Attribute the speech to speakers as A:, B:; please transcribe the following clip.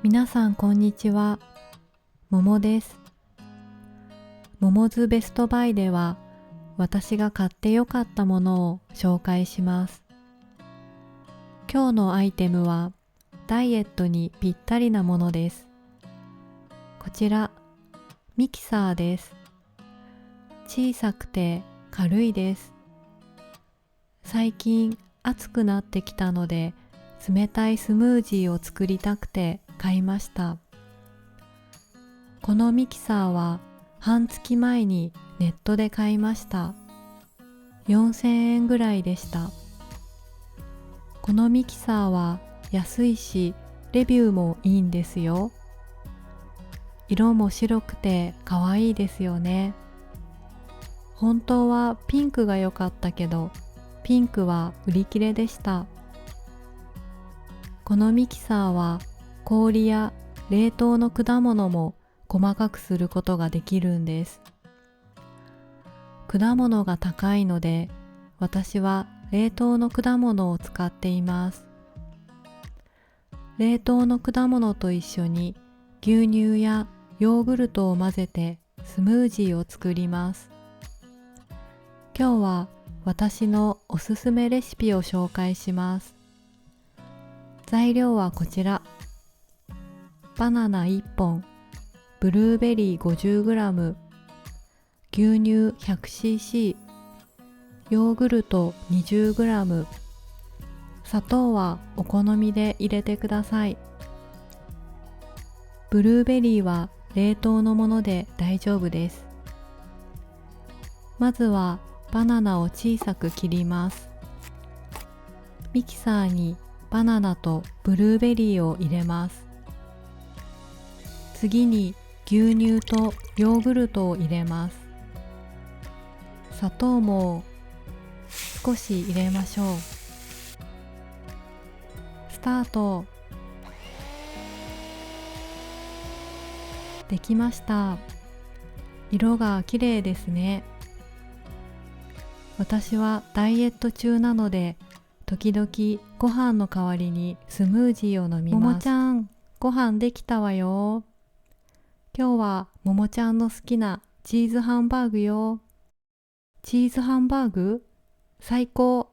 A: 皆さんこんにちは。桃です。桃ズベストバイでは私が買ってよかったものを紹介します。今日のアイテムはダイエットにぴったりなものです。こちらミキサーです。小さくて軽いです。最近暑くなってきたので冷たいスムージーを作りたくて買いました。このミキサーは半月前にネットで買いました。4000円ぐらいでした。このミキサーは安いしレビューもいいんですよ。色も白くて可愛いですよね。本当はピンクが良かったけどピンクは売り切れでした。このミキサーは氷や冷凍の果物も細かくすることができるんです。果物が高いので私は冷凍の果物を使っています。冷凍の果物と一緒に牛乳やヨーグルトを混ぜてスムージーを作ります。今日は私のおすすめレシピを紹介します。材料はこちら。バナナ1本、ブルーベリー 50g、牛乳 100cc、ヨーグルト 20g、砂糖はお好みで入れてください。ブルーベリーは冷凍のもので大丈夫です。まずはバナナを小さく切ります。ミキサーにバナナとブルーベリーを入れます。次に牛乳とヨーグルトを入れます。砂糖も少し入れましょう。スタート。できました。色が綺麗ですね。私はダイエット中なので時々ご飯の代わりにスムージーを飲みます。ももちゃん、ご飯できたわよ。今日はももちゃんの好きなチーズハンバーグよ。チーズハンバーグ？最高。